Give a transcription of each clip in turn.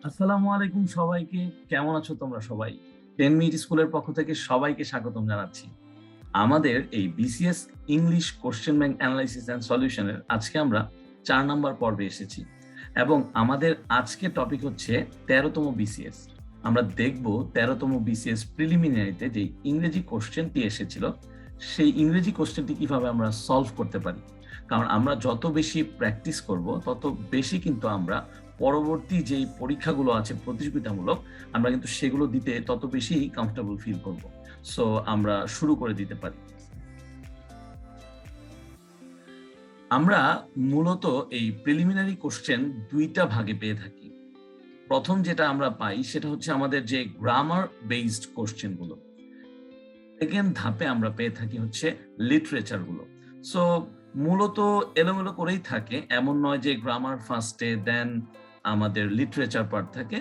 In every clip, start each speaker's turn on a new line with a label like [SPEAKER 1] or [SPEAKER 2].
[SPEAKER 1] আসসালামু আলাইকুম সবাইকে। কেমন আছো তোমরা সবাই? 10 মিনিট স্কুলের পক্ষ থেকে সবাইকে স্বাগতম জানাচ্ছি। আমাদের এই BCS English question bank analysis and solution এর আজকে আমরা ৪ নাম্বার পর্বে এসেছি। এবং আমাদের আজকের টপিক হচ্ছে ১৩ তম বিসিএস। আমরা দেখব ১৩ তম বিসিএস প্রিলিমিনারিতে যে ইংরেজি কোয়েশ্চেনটি এসেছিল, সেই ইংরেজি কোয়েশ্চেনটি কিভাবে আমরা সলভ করতে পারি। কারণ আমরা যত বেশি প্র্যাকটিস করব, তত বেশি কিন্তু আমরা পরবর্তী যেই পরীক্ষাগুলো আছে প্রতিযোগিতামূলক, আমরা কিন্তু সেগুলো দিতে তত বেশি কমফোর্টেবল ফিল করব। সো আমরা শুরু করে দিতে পারি। আমরা মূলত এই প্রিলিমিনারি কোশ্চেন ২ টা ভাগে পেয়ে থাকি। প্রথম যেটা আমরা পাই সেটা হচ্ছে আমাদের যে গ্রামার বেসড কোশ্চেন গুলো। সেকেন্ড ধাপে আমরা পেয়ে থাকি হচ্ছে লিটারেচার গুলো। সো মূলত এলোমেলো করেই থাকে, এমন নয় যে গ্রামার ফার্স্টে দেন আমাদের লিটারেচার পার্ট থাকে,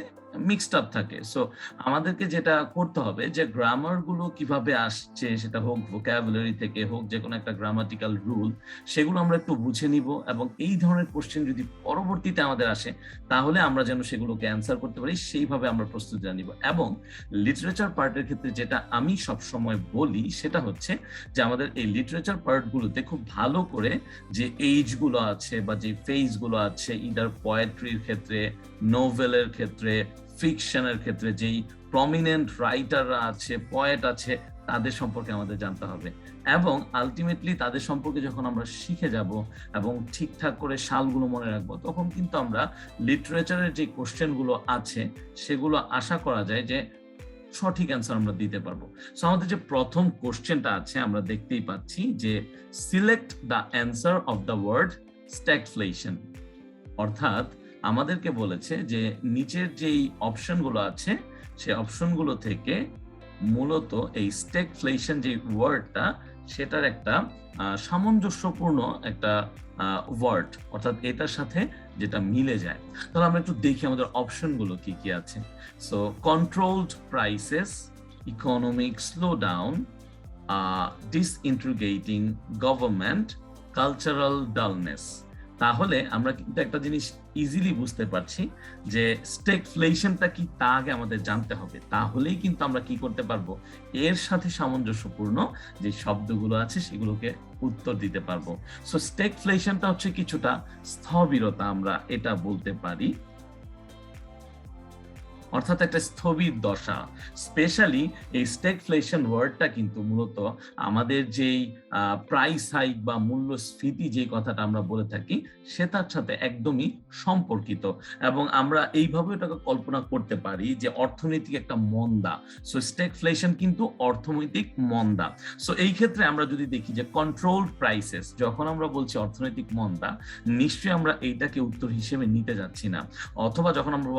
[SPEAKER 1] মিক্সড আপ থাকে। সো আমাদেরকে যেটা করতে হবে যে গ্রামার গুলো কিভাবে আসছে, সেটা হোক ভোকাবুলারি থেকে হোক যে কোনো একটা গ্রামাটিক্যাল রুল, সেগুলো আমরা একটু বুঝে নিব এবং এই ধরনের কোশ্চেন যদি পরবর্তীতে আমাদের আসে, তাহলে আমরা যেন সেগুলোকে অ্যান্সার করতে পারি, সেইভাবে আমরা প্রস্তুতি নিব। এবং লিটারেচার পার্টের ক্ষেত্রে যেটা আমি সবসময় বলি সেটা হচ্ছে যে আমাদের এই লিটারেচার পার্টগুলোতে খুব ভালো করে যে এইজ গুলো আছে বা যে ফেজ গুলো আছে, ইদার পোয়েট্রির ক্ষেত্রে, নোভেলের ক্ষেত্রে, ফিকশনের ক্ষেত্রে যেই প্রমিনেন্ট রাইটাররা আছে, পোয়েট আছে, তাদের সম্পর্কে আমাদের জানতে হবে। এবং আলটিমেটলি তাদের সম্পর্কে যখন আমরা শিখে যাব এবং ঠিকঠাক করে সালগুলো মনে রাখবো, তখন কিন্তু আমরা লিটারেচারের যে কোশ্চেন গুলো আছে সেগুলো আশা করা যায় যে সঠিক অ্যান্সার আমরা দিতে পারবো। সো আমাদের যে প্রথম কোশ্চেনটা আছে আমরা দেখতেই পাচ্ছি যে select the answer of the word stagflation. অর্থাৎ আমাদেরকে বলেছে যে নিচের যেই অপশনগুলো আছে সেই অপশনগুলো থেকে মূলত এই স্ট্যাগফ্লেশন যে ওয়ার্ডটা, সেটার একটা সামঞ্জস্যপূর্ণ একটা ওয়ার্ড, অর্থাৎ এটার সাথে যেটা মিলে যায়। তাহলে আমরা একটু দেখি আমাদের অপশনগুলো কি কি আছে। So controlled prices, economic slowdown, disintegrating government, cultural dullness. তাহলে আমরা কিন্তু একটা জিনিস ইজিলি বুঝতে পারছি যে স্ট্যাগফ্লেশনটা কি তা আগে আমাদের জানতে হবে, তাহলেই কিন্তু আমরা কি করতে পারবো, এর সাথে সামঞ্জস্যপূর্ণ যে শব্দগুলো আছে সেগুলোকে উত্তর দিতে পারবো। সো স্ট্যাগফ্লেশনটা হচ্ছে কিছুটা স্থবিরতা, আমরা এটা বলতে পারি, অর্থাৎ একটা স্থবির দশা। স্পেশালি এই স্ট্যাগফ্লেশন ওয়ার্ডটা কিন্তু মূলত আমাদের যেই প্রাইস হাইক বা মূল্যস্ফীতি যে কথাটা আমরা বলে থাকি সেটার সাথে একদমই সম্পর্কিত। এবং আমরা এইভাবে এটাকে কল্পনা করতে পারি যে অর্থনৈতিক একটা মন্দা। সো স্ট্যাগফ্লেশন কিন্তু অর্থনৈতিক মন্দা। সো এই ক্ষেত্রে আমরা যদি দেখি যে কন্ট্রোলড প্রাইসেস, যখন আমরা বলছি অর্থনৈতিক মন্দা, নিশ্চয়ই আমরা এইটাকে উত্তর হিসেবে নিতে যাচ্ছি না। অথবা যখন আমরা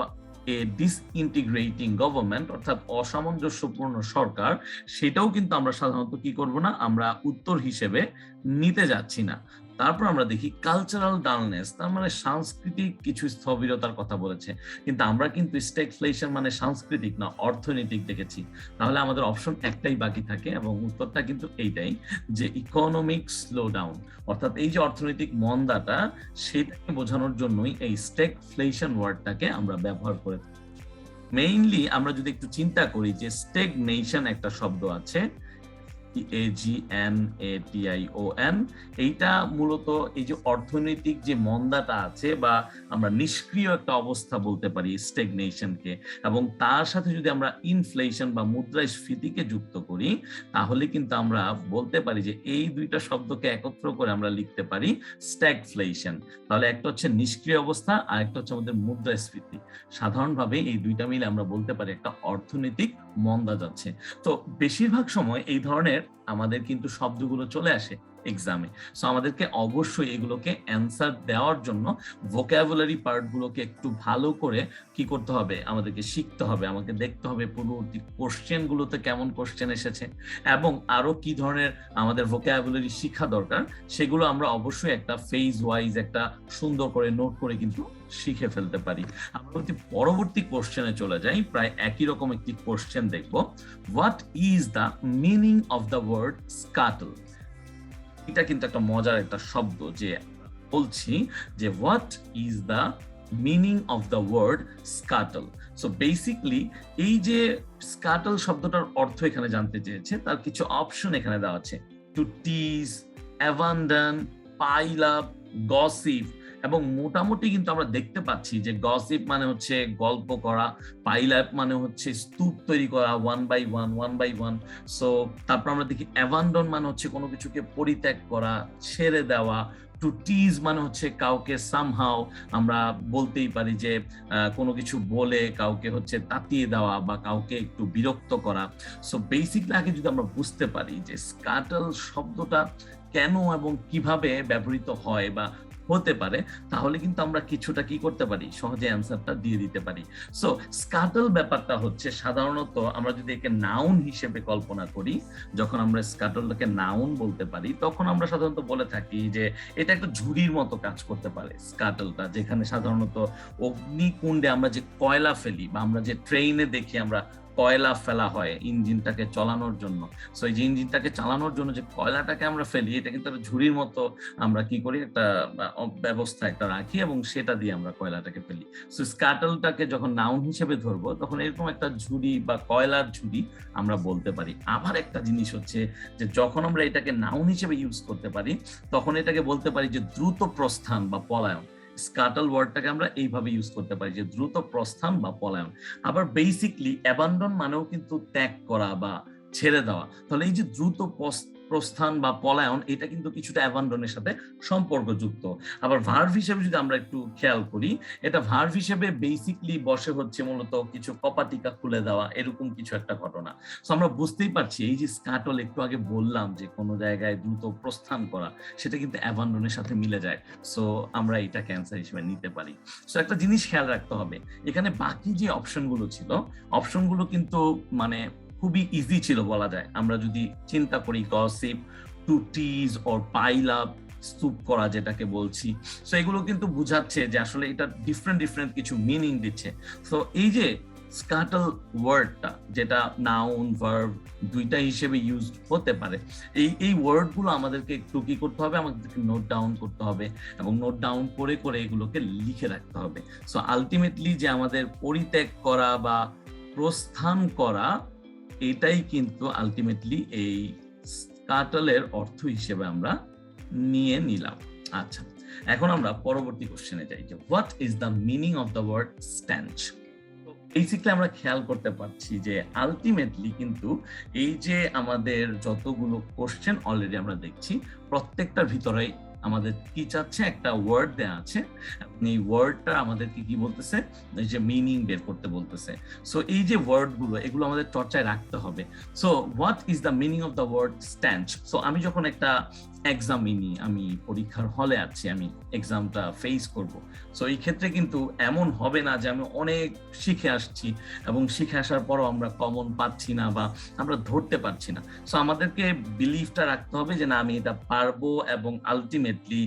[SPEAKER 1] এ ডিসইন্টিগ্রেটিং গভর্নমেন্ট, অর্থাৎ অসামঞ্জস্যপূর্ণ সরকার, সেটাও কিন্তু আমরা সাধারণত কি করব না, আমরা উত্তর হিসেবে নিতে যাচ্ছি না। তারপর আমরা দেখি কালচারাল ডালনেস, তার মানে সাংস্কৃতিক কিছু স্থবিরতার কথা বলেছে, কিন্তু আমরা কিন্তু স্ট্যাগফ্লেশন মানে সাংস্কৃতিক না, অর্থনৈতিক দেখেছি। তাহলে আমাদের অপশন একটাই বাকি থাকে এবং উত্তরটা কিন্তু এইটাই, যে ইকোনমিক স্লোডাউন, অর্থাৎ এই যে অর্থনৈতিক মন্দাটা, সেটাকে বোঝানোর জন্যই এই স্ট্যাগফ্লেশন ওয়ার্ডটাকে আমরা ব্যবহার করে থাকি। মেইনলি আমরা যদি একটু চিন্তা করি যে স্ট্যাগনেশন একটা শব্দ আছে, AGNATION, এইটা মূলত এই যে অর্থনৈতিক যে মন্দাটা আছে বা আমরা নিষ্ক্রিয় একটা অবস্থা বলতে পারি স্ট্যাগনেশনকে, এবং তার সাথে যদি আমরা ইনফ্লেশন বা মুদ্রাস্ফীতিকে যুক্ত করি, তাহলে কিন্তু আমরা বলতে পারি যে এই দুইটা শব্দকে একত্র করে আমরা লিখতে পারি স্ট্যাগফ্লেশন। তাহলে একটা হচ্ছে নিষ্ক্রিয় অবস্থা আর একটা হচ্ছে আমাদের মুদ্রাস্ফীতি। সাধারণভাবে এই দুইটা মিলে আমরা বলতে পারি একটা অর্থনৈতিক মন্দা যাচ্ছে। তো বেশিরভাগ সময় এই ধরনের আমাদের কিন্তু শব্দগুলো চলে আসে এক্সামে। সো আমাদেরকে অবশ্যই এগুলোকে অ্যান্সার দেওয়ার জন্য ভোকাবুলারি পার্টগুলোকে একটু ভালো করে কি করতে হবে, আমাদেরকে শিখতে হবে, আমাকে দেখতে হবে পূর্ববর্তী কোশ্চেনগুলোতে কেমন কোশ্চেন এসেছে এবং আরো কি ধরনের আমাদের ভোকাবুলারি শিক্ষা দরকার, সেগুলো আমরা অবশ্যই একটা ফেজ ওয়াইজ একটা সুন্দর করে নোট করে কিন্তু শিখে ফেলতে পারি। আমরা যদি পরবর্তী কোশ্চেনে চলে যাই, প্রায় একই রকম একটি কোশ্চেন দেখব। What is the meaning of the word scuttle? এটা কিন্তু একটা মজার একটা শব্দ, যে বলছি যে what is the meaning of the word scuttle. So basically এই যে স্কাটল শব্দটার অর্থ এখানে জানতে চেয়েছে, তার কিছু অপশন এখানে দেওয়া আছে। টু টিজ, অ্যাবান্ডন, পাইল আপ, গসিপ। এবং মোটামুটি কিন্তু আমরা দেখতে পাচ্ছি যে গসিপ মানে হচ্ছে গল্প করা, পাইল আপ মানে হচ্ছে স্তূপ তৈরি করা ওয়ান বাই ওয়ান। সো তারপর আমরা দেখি অ্যাবান্ডন মানে হচ্ছে কোনো কিছুকে পরিত্যাগ করা, ছেড়ে দেওয়া। টু টিজ মানে হচ্ছে কাউকে সামহাও আমরা বলতেই পারি যে কোনো কিছু বলে কাউকে হচ্ছে তাতিয়ে দেওয়া বা কাউকে একটু বিরক্ত করা। সো বেসিকলি আগে যদি আমরা বুঝতে পারি যে স্কাটল শব্দটা কেন এবং কিভাবে ব্যবহৃত হয় বা হতে পারে, তাহলে কিন্তু আমরা কিছুটা কি করতে পারি, সহজে অ্যান্সারটা দিয়ে দিতে পারি। সো স্কাটল ব্যাপারটা হচ্ছে সাধারণত আমরা যদি একে নাউন হিসেবে কল্পনা করি, যখন আমরা স্কাটলটাকে নাউন বলতে পারি, তখন আমরা সাধারণত বলে থাকি যে এটা একটা ঝুড়ির মতো কাজ করতে পারে স্কাটলটা, যেখানে সাধারণত অগ্নিকুণ্ডে আমরা যে কয়লা ফেলি বা আমরা যে ট্রেনে দেখি আমরা কয়লা ফেলা হয় ইঞ্জিনটাকে চালানোর জন্য। সো এই যে ইঞ্জিনটাকে চালানোর জন্য যে কয়লাটাকে আমরা ফেলি, এটা কিন্তু একটা ঝুড়ির মতো আমরা কি করি, একটা ব্যবস্থা একটা রাখি এবং সেটা দিয়ে আমরা কয়লাটাকে ফেলি। সো স্কাটলটাকে যখন নাউন হিসেবে ধরবো, তখন এরকম একটা ঝুড়ি বা কয়লার ঝুড়ি আমরা বলতে পারি। আবার একটা জিনিস হচ্ছে যে যখন আমরা এটাকে নাউন হিসেবে ইউজ করতে পারি, তখন এটাকে বলতে পারি যে দ্রুত প্রস্থান বা পলায়ন। স্কাটল ওয়ার্ডটাকে আমরা এইভাবে ইউজ করতে পারি যে দ্রুত প্রস্থান বা পলায়ন। আবার বেসিকলি অ্যাবান্ডন মানেও কিন্তু ত্যাগ করা বা ছেড়ে দেওয়া। তাহলে এই যে দ্রুত প্রস্থান বা পলায়ন, এটা কিন্তু কিছুটা অ্যাবান্ডনের সাথে সম্পর্কযুক্ত। আবার ভার্ব হিসেবে যদি আমরা একটু খেয়াল করি, এটা ভার্ব হিসেবে বেসিকলি বসে হচ্ছে মূলত কিছু কপাটিকা খুলে দেওয়া, এরকম কিছু একটা ঘটনা। সো আমরা বুঝতেই পারছি এই যে স্কাটল একটু আগে বললাম যে কোনো জায়গায় দ্রুত প্রস্থান করা, সেটা কিন্তু অ্যাবান্ডনের সাথে মিলে যায়। সো আমরা এটা ক্যান্সার হিসেবে নিতে পারি। সো একটা জিনিস খেয়াল রাখতে হবে, এখানে বাকি যে অপশনগুলো ছিল, অপশনগুলো কিন্তু মানে খুবই ইজি ছিল বলা যায়। আমরা যদি চিন্তা করি gossip, to tease or pile up, স্তূপ করা যেটাকে বলছি, সো এগুলো কিন্তু বুঝাচ্ছে যে আসলে এটা ডিফারেন্ট কিছু মিনিং দিচ্ছে। সো এই যে স্কাটল ওয়ার্ডটা, যেটা নাউন ভার্ব দুইটা হিসেবে ইউজ হতে পারে, এই ওয়ার্ডগুলো আমাদেরকে একটু কি করতে হবে, আমাদেরকে নোট ডাউন করতে হবে এবং নোট ডাউন করে করে এগুলোকে লিখে রাখতে হবে। সো আলটিমেটলি যে আমাদের পরিত্যাগ করা বা প্রস্থান করা, এটাই কিন্তু আলটিমেটলি এই স্কাটলের অর্থ হিসেবে আমরা নিয়ে নিলাম। আচ্ছা, এখন আমরা পরবর্তী কোশ্চেনে যাই যে what is the meaning of the word staunch. Basically আমরা খেয়াল করতে পারছি যে আলটিমেটলি কিন্তু এই যে আমাদের যতগুলো কোশ্চেন অলরেডি আমরা দেখছি, প্রত্যেকটার ভিতরেই আমাদের কি চাচ্ছে, একটা ওয়ার্ড দেয়া আছে, এই ওয়ার্ডটা আমাদেরকে কি বলতেছে, এই যে মিনিং বের করতে বলতেছে। সো এই যে ওয়ার্ডগুলো, এগুলো আমাদের চর্চায় রাখতে হবে। So what is the meaning of the word staunch. So আমি যখন একটা এক্সামিনি, আমি পরীক্ষার হলে আছি, আমি এক্সামটা ফেস করব, সো এই ক্ষেত্রে কিন্তু এমন হবে না যে আমি অনেক শিখে আসছি এবং শিখে আসার পরও আমরা কমন পাচ্ছি না বা আমরা ধরতে পারছি না। সো আমাদেরকে বিলিফটা রাখতে হবে যে না, আমি এটা পারবো এবং আলটিমেটলি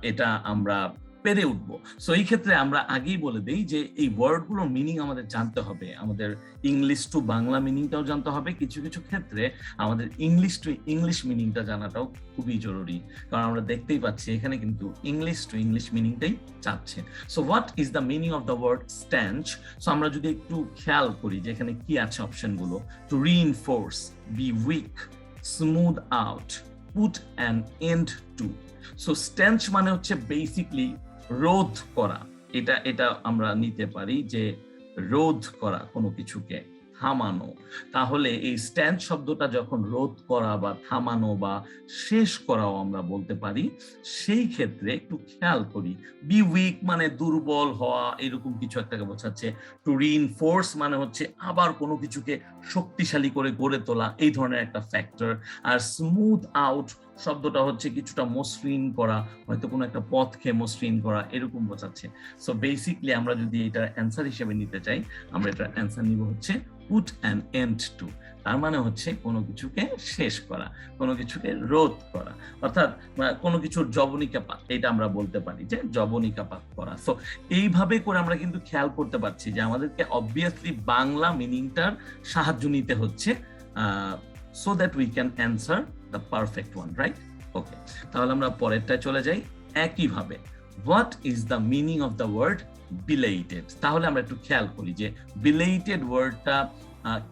[SPEAKER 1] এটা আমরা পেরে উঠবো। সো এই ক্ষেত্রে আমরা আগেই বলে দেই যে এই ওয়ার্ডগুলোর মিনিং আমাদের জানতে হবে, আমাদের ইংলিশ টু বাংলা মিনিংটাও জানতে হবে, কিছু কিছু ক্ষেত্রে আমাদের ইংলিশ টু ইংলিশ মিনিংটা জানাটাও খুবই জরুরি, কারণ আমরা দেখতেই পাচ্ছি এখানে কিন্তু ইংলিশ টু ইংলিশ মিনিংটাই চাচ্ছে। So what is the meaning of the word staunch. So আমরা যদি একটু খেয়াল করি যে এখানে কি আছে অপশনগুলো, to reinforce, be weak, smooth out, put an end to. So staunch মানে হচ্ছে বেসিকলি রোধ করা। এটা আমরা নিতে পারি যে রোধ করা, কোনো কিছুকে থামানো। তাহলে এই স্ট্যান্ড শব্দটা যখন রোধ করা বা থামানো বা শেষ করাও আমরা বলতে পারি, সেই ক্ষেত্রে একটু খেয়াল করি, বি উইক মানে দুর্বল হওয়া, এরকম কিছু একটাকে বোঝাচ্ছে। টু রিইনফোর্স মানে হচ্ছে আবার কোনো কিছুকে শক্তিশালী করে গড়ে তোলা, এই ধরনের একটা ফ্যাক্টর। আর স্মুথ আউট শব্দটা হচ্ছে কিছুটা মসৃণ করা, হয়তো কোনো একটা পথকে মসৃণ করা, এরকম বোঝাচ্ছে। সো বেসিকলি আমরা যদি এটা অ্যান্সার হিসেবে নিতে চাই, আমরা এটা অ্যান্সার নিব হচ্ছে put an end to। তার মানে হচ্ছে কোনো কিছুকে শেষ করা, কোনো কিছুকে রোধ করা, অর্থাৎ কোনো কিছুর জবনিকাপাত, এটা আমরা বলতে পারি যে জবনিকাপাত করা। সো এইভাবে করে আমরা কিন্তু খেয়াল করতে পারছি যে আমাদেরকে অবভিয়াসলি বাংলা মিনিংটার সাহায্য নিতে হচ্ছে so that we can answer the perfect one, right? Okay, তাহলে আমরা পরেরটায় চলে যাই। একইভাবে what is the meaning of the word বিলাইটেড। তাহলে আমরা একটু খেয়াল করি যে বিলাইটেড ওয়ার্ডটা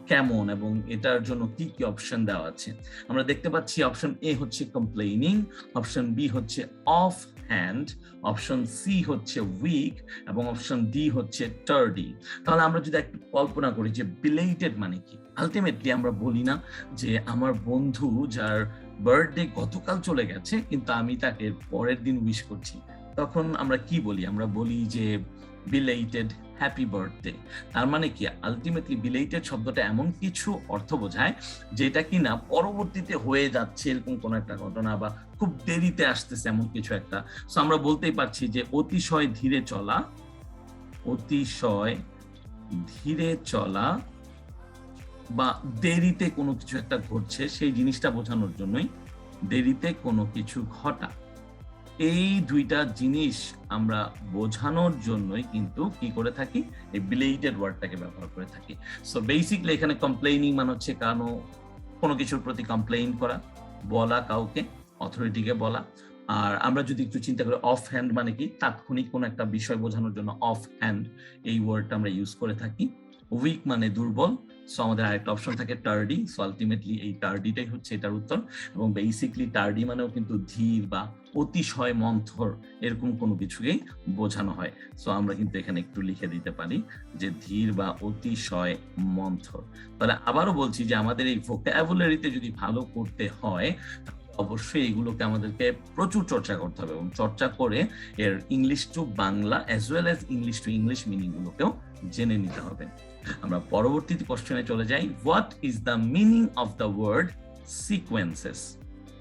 [SPEAKER 1] কেমন এবং এটার জন্য কি কি অপশন দেওয়া আছে। আমরা দেখতে পাচ্ছি অপশন এ হচ্ছে কমপ্লেইনিং, অপশন বি হচ্ছে অফ হ্যান্ড, অপশন সি হচ্ছে উইক এবং অপশন ডি হচ্ছে টার্ডি। তাহলে আমরা যদি একটু কল্পনা করি যে বিলাইটেড মানে কি, আলটিমেটলি আমরা বলি না যে আমার বন্ধু যার বার্থডে গতকাল চলে গেছে কিন্তু আমি তাকে পরের দিন উইশ করছি, তখন আমরা কি বলি? আমরা বলি যে বিলাইটেড হ্যাপি বার্থডে। তার মানে কি, আলটিমেটলি বিলাইটেড শব্দটা এমন কিছু অর্থ বোঝায় যেটা কিনা পরবর্তীতে হয়ে যাচ্ছে এরকম কোন একটা ঘটনা বা খুব দেরিতে আসতেছে এমন কিছু একটা। সো আমরা বলতেই পারছি যে অতিশয় ধীরে চলা, অতিশয় ধীরে চলা বা দেরিতে কোনো কিছু একটা ঘটছে সেই জিনিসটা বোঝানোর জন্যই দেরিতে কোনো কিছু ঘটা। এই দুইটা জিনিস আমরা বোঝানোর জন্যই কিন্তু কি করে থাকি, এই বিলাইটেড ওয়ার্ডটাকে ব্যবহার করে থাকি। সো বেসিকলি এখানে কমপ্লেইনিং মানে হচ্ছে কোনো কিছুর প্রতি কমপ্লেইন করা, বলা কাউকে, অথরিটিকে বলা। আর আমরা যদি একটু চিন্তা করি অফ হ্যান্ড মানে কি, তাৎক্ষণিক কোনো একটা বিষয় বোঝানোর জন্য অফ হ্যান্ড এই ওয়ার্ডটা আমরা ইউজ করে থাকি। উইক মানে দুর্বল। সো আমাদের আরেকটা অপশন থাকে টার্ডি। সো আলটিমেটলি এই টার্ডিটাই হচ্ছে এটার উত্তর। এবং বেসিকলি টার্ডি মানেও কিন্তু ধীর বা অতিশয় মন্থর এরকম কোনো কিছুকেই বোঝানো হয়। সো আমরা কিন্তু এখানে একটু লিখে দিতে পারি যে ধীর বা অতিশয় মন্থর। তাহলে আবারও বলছি যে আমাদের এই ভোকাবুলারিতে যদি ভালো করতে হয় অবশ্যই এগুলোকে আমাদেরকে প্রচুর চর্চা করতে হবে এবং চর্চা করে এর English to Bangla as well as English to English meaning গুলোকেও জেনে নিতে হবে। আমরা পরবর্তী কোশ্চেনে চলে যাই। What is the meaning of the word sequences?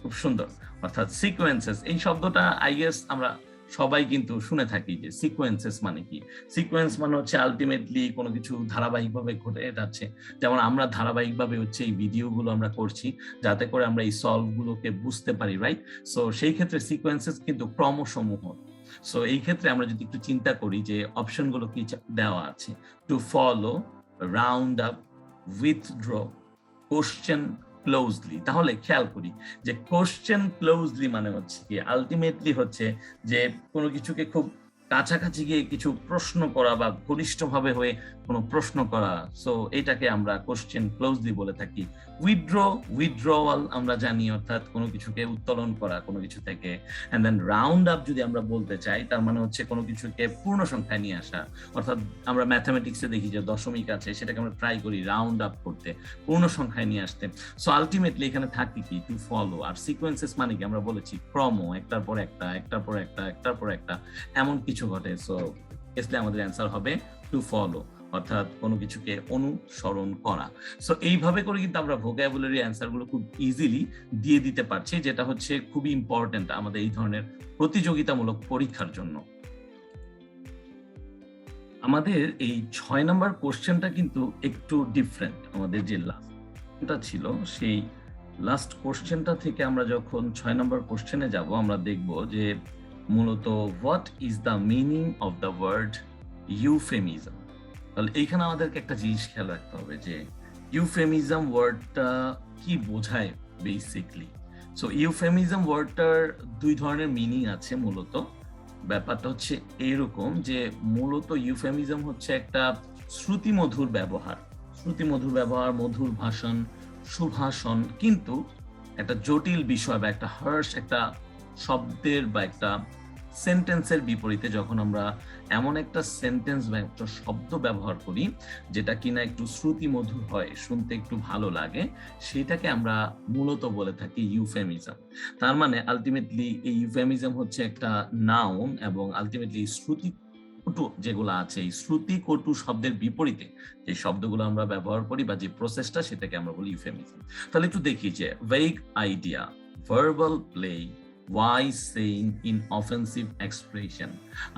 [SPEAKER 1] খুব সুন্দর। অর্থাৎ সিকোয়েন্সেস এই শব্দটা আই গেস আমরা সবাই কিন্তু শুনে থাকি যে সিকোয়েন্সেস মানে কি। সিকোয়েন্স মানে হচ্ছে আলটিমেটলি কোনো কিছু ধারাবাহিকভাবে ঘটে যাচ্ছে। যেমন আমরা ধারাবাহিকভাবে হচ্ছে এই ভিডিওগুলো আমরা করছি যাতে করে আমরা এই সলভ গুলোকে বুঝতে পারি, রাইট? সো সেই ক্ষেত্রে সিকোয়েন্সেস কিন্তু ক্রমসমূহ। সো এই ক্ষেত্রে আমরা যদি একটু চিন্তা করি যে অপশনগুলো কি দেওয়া আছে, to follow, round up, withdraw, question closely. তাহলে খেয়াল করি যে কোশ্চেন ক্লোজলি মানে হচ্ছে কি, আলটিমেটলি হচ্ছে যে কোনো কিছুকে খুব কাছাকাছি গিয়ে কিছু প্রশ্ন করা বা ঘনিষ্ঠভাবে হয়ে কোনো প্রশ্ন করা। সো এটাকে আমরা কোশ্চেন ক্লোজলি বলে থাকি। উইথড্র, উইথড্রওয়াল আমরা জানি, অর্থাৎ কোনো কিছুকে উত্তোলন করা কোনো কিছু থেকে। এন্ড দেন রাউন্ড আপ যদি আমরা বলতে চাই তার মানে হচ্ছে কোনো কিছুকে পূর্ণ সংখ্যায় নিয়ে আসা। অর্থাৎ আমরা ম্যাথামেটিক্সে দেখি যে দশমিক আছে, সেটাকে আমরা ট্রাই করি রাউন্ড আপ করতে, পূর্ণ সংখ্যায় নিয়ে আসতে। সো আলটিমেটলি এখানে থাকি কি, টু ফলো। আর সিকোয়েন্সেস মানে কি, আমরা বলেছি ক্রম, একটার পর একটা, একটার পর একটা, একটার পর একটা এমন কিছু ঘটে। সো এসলে আমাদের অ্যান্সার হবে টু ফলো, অর্থাৎ কোনো কিছুকে অনুসরণ করা। সো এইভাবে করে কিন্তু আমরা ভোকাবুলারি অ্যান্সার গুলো খুব ইজিলি দিয়ে দিতে পারছি, যেটা হচ্ছে খুবই ইম্পর্টেন্ট আমাদের এই ধরনের প্রতিযোগিতামূলক পরীক্ষার জন্য। আমাদের এই 6 নম্বর কোশ্চেনটা কিন্তু একটু ডিফারেন্ট। আমাদের যে লাস্টটা ছিল সেই লাস্ট কোশ্চেনটা থেকে আমরা যখন 6 নম্বর কোশ্চেনে যাব আমরা দেখব যে মূলত what is the meaning of the word euphemism. তাহলে এইখানে আমাদেরকে একটা জিনিস খেয়াল রাখতে হবে যে ইউফেমিজম ওয়ার্ডটা কি বোঝায় বেসিকলি। সো ইউফেমিজম ওয়ার্ডটার দুই ধরনের মিনিং আছে মূলত। ব্যাপারটা হচ্ছে এরকম যে মূলত ইউফেমিজম হচ্ছে একটা শ্রুতিমধুর ব্যবহার, শ্রুতিমধুর ব্যবহার, মধুর ভাষণ, সুভাষণ, কিন্তু একটা জটিল বিষয় বা একটা হার্শ একটা শব্দের বা একটা সেন্টেন্সের বিপরীতে যখন আমরা এমন একটা সেন্টেন্স বা একটা শব্দ ব্যবহার করি যেটা কিনা একটু শ্রুতি মধুর হয়, শুনতে একটু ভালো লাগে, সেটাকে আমরা মূলত বলে থাকি ইউফেমিজম। তার মানে আলটিমেটলি এই ইউফেমিজম হচ্ছে একটা নাউন এবং আলটিমেটলি শ্রুতি কটু যেগুলো আছে, এই শ্রুতি কটু শব্দের বিপরীতে যে শব্দগুলো আমরা ব্যবহার করি বা যে প্রসেসটা, সেটাকে আমরা বলি ইউফেমিজম। তাহলে একটু দেখি যে vague idea, verbal play, wise saying, inoffensive expression,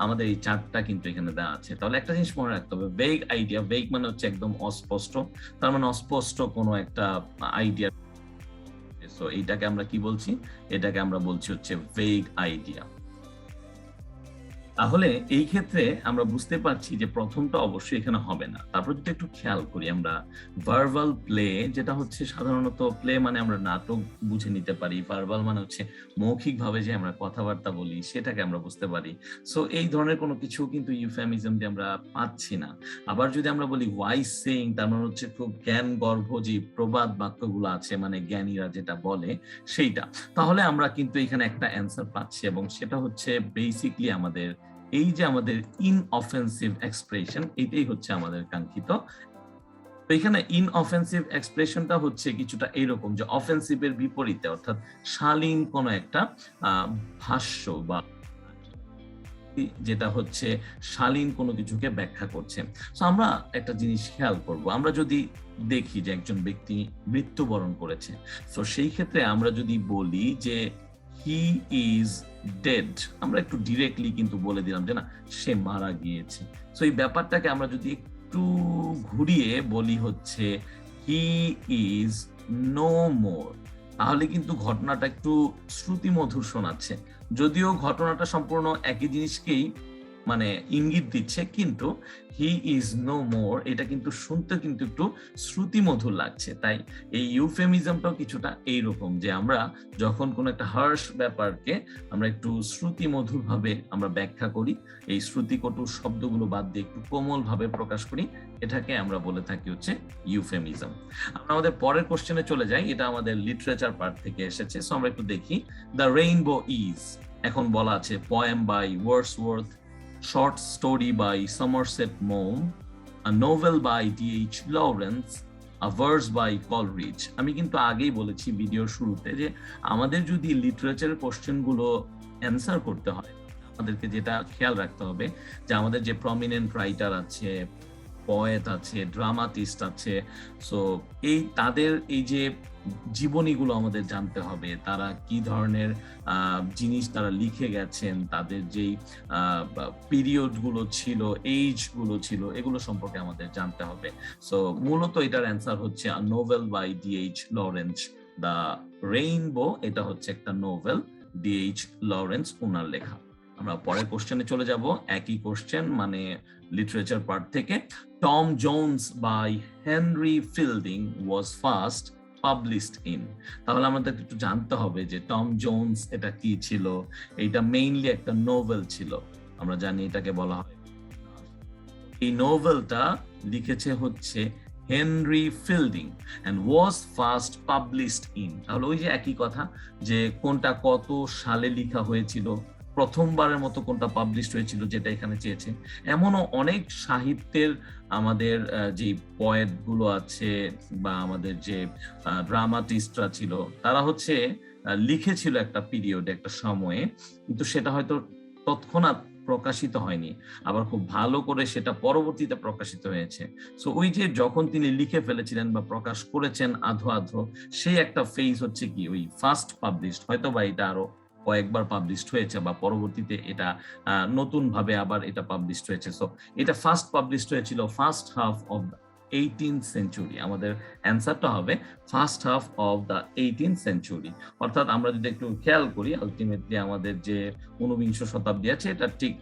[SPEAKER 1] আমাদের এই চারটা কিন্তু এখানে দেওয়া আছে। তাহলে একটা জিনিস মনে রাখতে হবে, ভেগ আইডিয়া, ভেগ মানে হচ্ছে একদম অস্পষ্ট, তার মানে অস্পষ্ট কোনো একটা আইডিয়া। সো এইটাকে আমরা কি বলছি, এটাকে আমরা বলছি হচ্ছে ভেগ আইডিয়া। তাহলে এই ক্ষেত্রে আমরা বুঝতে পারছি যে প্রথমটা অবশ্যই এখানে হবে না। তারপর যদি একটু খেয়াল করি আমরা, ভার্বাল প্লে যেটা হচ্ছে সাধারণত প্লে মানে আমরা নাটক বুঝে নিতে পারি, ভার্বাল মানে হচ্ছে মৌখিকভাবে যে আমরা কথাবার্তা বলি সেটাকে আমরা বুঝতে পারি। সো এই ধরনের কোনো কিছু কিন্তু ইউফেমিজম দিয়ে আমরা পাচ্ছি না। আবার যদি আমরা বলি ওয়াইজ সেইং, তার মানে হচ্ছে খুব জ্ঞান গর্ভ যে প্রবাদ বাক্যগুলো আছে, মানে জ্ঞানীরা যেটা বলে সেইটা, তাহলে আমরা কিন্তু এখানে একটা অ্যান্সার পাচ্ছি, এবং সেটা হচ্ছে বেসিকলি আমাদের এই যে আমাদের ইনঅফেন্সিভ এক্সপ্রেশন, এটাই হচ্ছে আমাদের কাঙ্ক্ষিত। তো এখানে ইনঅফেন্সিভ এক্সপ্রেশনটা হচ্ছে কিছুটা এরকম যে অফেন্সিভের বিপরীতে, অর্থাৎ শালীন কোনো একটা ভাষ্য বা যেটা হচ্ছে শালীন কোনো কিছুকে ব্যাখ্যা করছে। তো আমরা একটা জিনিস খেয়াল করব, আমরা যদি দেখি যে একজন ব্যক্তি মৃত্যুবরণ করেছে, তো সেই ক্ষেত্রে আমরা যদি বলি যে হি ইজ ডেড, আমরা একটু ডিরেক্টলি কিন্তু বলে দিলাম যে না, সে মারা গিয়েছে। তো এই ব্যাপারটাকে আমরা যদি একটু ঘুরিয়ে বলি হচ্ছে হি ইজ নো মোর, তাহলে কিন্তু ঘটনাটা একটু শ্রুতিমধুর শোনাচ্ছে। যদিও ঘটনাটা সম্পূর্ণ একই জিনিসকেই মানে ইঙ্গিত দিচ্ছে, কিন্তু হি ইজ নো মোর এটা কিন্তু শুনতে কিন্তু একটু শ্রুতিমধুর লাগছে। তাই এই ইউফেমিজমটাও কিছুটা এইরকম, যে আমরা যখন কোনো একটা হার্শ ব্যাপারকে আমরা একটু শ্রুতিমধুর ভাবে আমরা ব্যাখ্যা করি, এই শ্রুতিকটু শব্দগুলো বাদ দিয়ে একটু কোমল ভাবে প্রকাশ করি, এটাকে আমরা বলে থাকি হচ্ছে ইউফেমিজম। আমরা আমাদের পরের কোশ্চেনে চলে যাই, এটা আমাদের লিটারেচার পার্ট থেকে এসেছে। সো আমরা একটু দেখি, দ্য রেইনবো ইজ, এখন বলা আছে poem by Wordsworth, short story by Somerset Maugham, a novel by D.H. Lawrence, a verse by Coleridge। আমি কিন্তু আগেই বলেছি ভিডিওর শুরুতে যে আমাদের যদি লিটারেচারের কোশ্চেনগুলো অ্যান্সার করতে হয়, আমাদেরকে যেটা খেয়াল রাখতে হবে যে আমাদের যে প্রমিনেন্ট রাইটার আছে, পয়েট আছে, ড্রামাটিস্ট আছে, সো এই তাদের এই যে জীবনীগুলো আমাদের জানতে হবে, তারা কি ধরনের জিনিস তারা লিখে গেছেন, তাদের যেই পিরিয়ড গুলো ছিল, এইজ গুলো ছিল, এগুলো সম্পর্কে আমাদের জানতে হবে। সো মূলত এটার অ্যান্সার হচ্ছে novel by D.H. Lawrence, the Rainbow, এটা হচ্ছে একটা নোভেল, D.H. লরেন্স ওনার লেখা। আমরা পরের কোশ্চেনে চলে যাব, একই কোশ্চেন মানে লিটারেচার পার্ট থেকে। Tom Jones by Henry Fielding was first published in, তাহলে আমাদের একটু জানতে হবে যে টম জোন্স এটা কি ছিল। এটা মেইনলি একটা নোভেল ছিল, আমরা জানি এটাকে বলা হয়। এই নোভেলটা লিখেছে হচ্ছে Henry fielding and was first published in, তাহলে ওই যে একই কথা যে কোনটা কত সালে লেখা হয়েছিল, প্রথমবারের মতো কোনটা পাবলিশড হয়েছিল, যেটা এখানে চেয়েছে। এমনও অনেক সাহিত্যের আমাদের যে পয়েট গুলো আছে বা আমাদের যে ড্রামাটিস্টরা ছিল, তারা হচ্ছে লিখেছিল একটা পিরিয়ডে, একটা সময়ে, কিন্তু সেটা হয়তো তৎক্ষণাৎ প্রকাশিত হয়নি, আবার খুব ভালো করে সেটা পরবর্তীতে প্রকাশিত হয়েছে। সো ওই যে যখন তিনি লিখে ফেলেছিলেন বা প্রকাশ করেছেন আধো আধো, সেই একটা ফেজ হচ্ছে কি ওই ফার্স্ট পাবলিশড। হয়তো বা এটা আরো কয়েকবার পাবলিশড হয়েছে বা পরবর্তীতে এটা নতুন ভাবে আবার এটা পাবলিশড হয়েছে। সো এটা ফার্স্ট পাবলিশড হয়েছিল first half of the 18th century. আমাদের অ্যান্সারটা হবে first half of the 18th century. অর্থাৎ আমরা যদি একটু খেয়াল করি, আলটিমেটলি আমাদের যে 19 শতাব্দী আছে, এটা ঠিক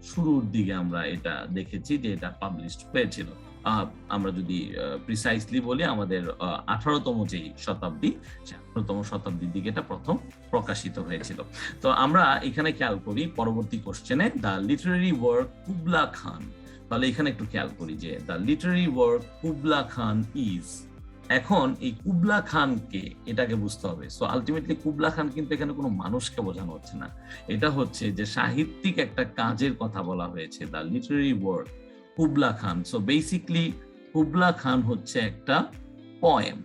[SPEAKER 1] শুরুর দিকে আমরা এটা দেখেছি যে এটা পাবলিশড হয়েছিল। আমরা যদি প্রিসাইসলি বলি, আমাদের 18তম যে শতাব্দী, 18তম শতাব্দীর দিকে এটা প্রথম প্রকাশিত হয়েছিল। তো আমরা এখানে খেয়াল করি পরবর্তী কোশ্চেনে, দ্য লিটারেরি ওয়ার্ক কুবলা খান, তাহলে এখানে একটু খেয়াল করি যে the literary work Kubla Khan is, এখন এই কুবলা খানকে এটাকে বুঝতে হবে। সো আলটিমেটলি কুবলা খান কিন্তু এখানে কোনো মানুষকে বোঝানো হচ্ছে না, এটা হচ্ছে যে সাহিত্যিক একটা কাজের কথা বলা হয়েছে, the literary work Kubla Khan. So basically Kubla খান হচ্ছে একটা পয়েম,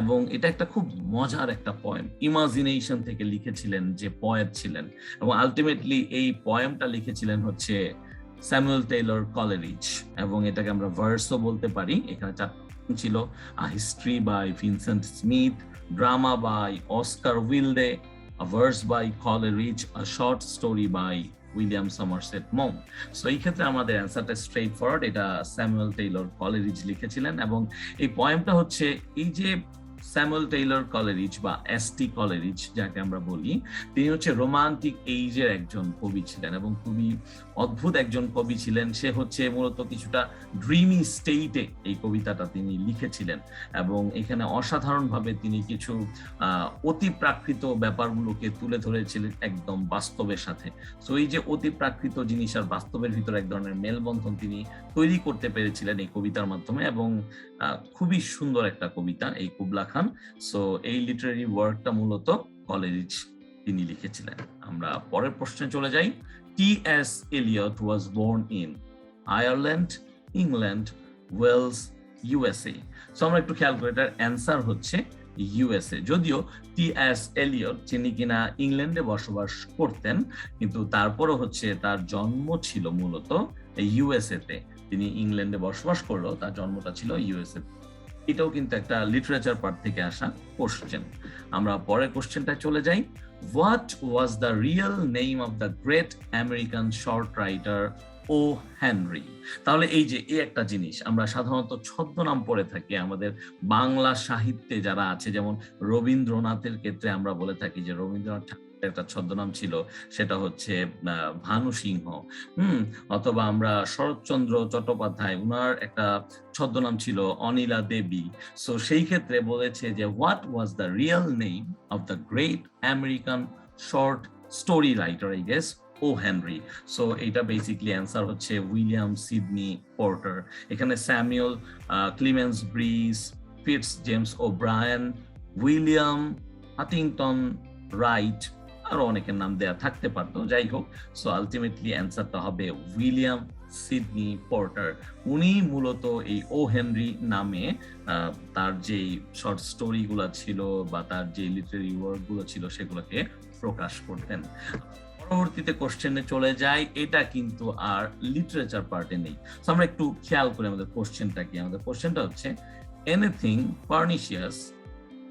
[SPEAKER 1] এবং এটা একটা খুব মজার একটা পয়েম, ইমাজিনেশন থেকে লিখেছিলেন যে পয়েট ছিলেন, এবং আলটিমেটলি এই পয়েমটা লিখেছিলেন হচ্ছে স্যামুয়েল টেইলর কলেরিজ, এবং এটাকে আমরা ভার্সও বলতে পারি। এখানে চারটি ছিল, a history by Vincent Smith, drama by Oscar Wilde, a verse by Coleridge, a short story by William Somerset Maugham. So এই ক্ষেত্রে আমাদের অ্যান্সারটা স্ট্রেট ফরওয়ার্ড, এটা স্যামুয়েল টেইলর কলেরিজ লিখেছিলেন, এবং এই পয়েমটা হচ্ছে এই যে স্যামুয়েল টেইলর কলেরিজ বা এসটি কলেরিজ যাকে আমরা বলি, তিনি হচ্ছে রোমান্টিক এইজের একজন কবি ছিলেন এবং খুবই অদ্ভুত একজন কবি ছিলেন। সে হচ্ছে মূলত কিছুটা ড্রিমি স্টেটে এই কবিতাটা তিনি লিখেছিলেন এবং এখানে অসাধারণভাবে তিনি কিছু অতি প্রাকৃত ব্যাপারগুলোকে তুলে ধরেছিলেন একদম বাস্তবের সাথে। সো এই যে অতি প্রাকৃত জিনিস আর বাস্তবের ভিতরে এক ধরনের মেলবন্ধন তিনি তৈরি করতে পেরেছিলেন এই কবিতার মাধ্যমে এবং খুবই সুন্দর একটা কবিতা এই কুবলা খান। সো এই লিটারেরি ওয়ার্কটা মূলত কলেরিজ তিনি লিখেছিলেন। আমরা পরের প্রশ্নে চলে যাই। T S. Eliot was born in Ireland, England, Wales, USA. So আমরা একটু খেয়াল করি, এটার অ্যান্সার হচ্ছে ইউএসএ। যদিও টি.এস. এলিয়ট যিনি কিনা ইংল্যান্ডে বসবাস করতেন, কিন্তু তারপরও হচ্ছে তার জন্ম ছিল মূলত ইউএসএ তে। তিনি ইংল্যান্ডে বসবাস করলো, তার জন্মটা ছিল ইউএসএ। এটাও কিন্তু একটা লিটারেচার পার্ট থেকে আসা কোশ্চেন। আমরা পরের কোশ্চেনটা চলে যাই। What was the real name of the great American short writer O Henry? তাহলে এই যে এই একটা জিনিস আমরা সাধারণত ছদ্মনাম পড়ে থাকি আমাদের বাংলা সাহিত্যে যারা আছে, যেমন রবীন্দ্রনাথের ক্ষেত্রে আমরা বলে থাকি যে রবীন্দ্রনাথ একটা ছদ্মনাম ছিল, সেটা হচ্ছে ভানু সিংহ। অথবা আমরা শরৎচন্দ্র চট্টোপাধ্যায়, উনার একটা ছদ্মনাম ছিল অনিলা দেবী। সো সেই ক্ষেত্রে বলেছে যে what was the real name of the great American short story writer, I guess, O Henry. So এটা বেসিকলি অ্যান্সার হচ্ছে উইলিয়াম সিডনি পর্টার। এখানে Samuel Clemens Bridge, Fitz James O'Brien, William Huntington Wright, আরো অনেকের নাম দেয়া থাকতে পারতো, যাই হোক। সো আলটিমেটলি অ্যান্সারটা হবে উইলিয়াম সিডনি পর্টার। উনি মূলত এই ও হেনরি নামে তার যে শর্ট স্টোরি গুলা ছিল বা তার যে লিটারেরি ওয়ার্ক গুলো ছিল সেগুলোকে প্রকাশ করতেন। পরবর্তীতে কোশ্চেনে চলে যাই। এটা কিন্তু আর লিটারেচার পার্টে নেই। সো আমরা একটু খেয়াল করি আমাদের কোশ্চেনটা কি। আমাদের কোশ্চেনটা হচ্ছে anything pernicious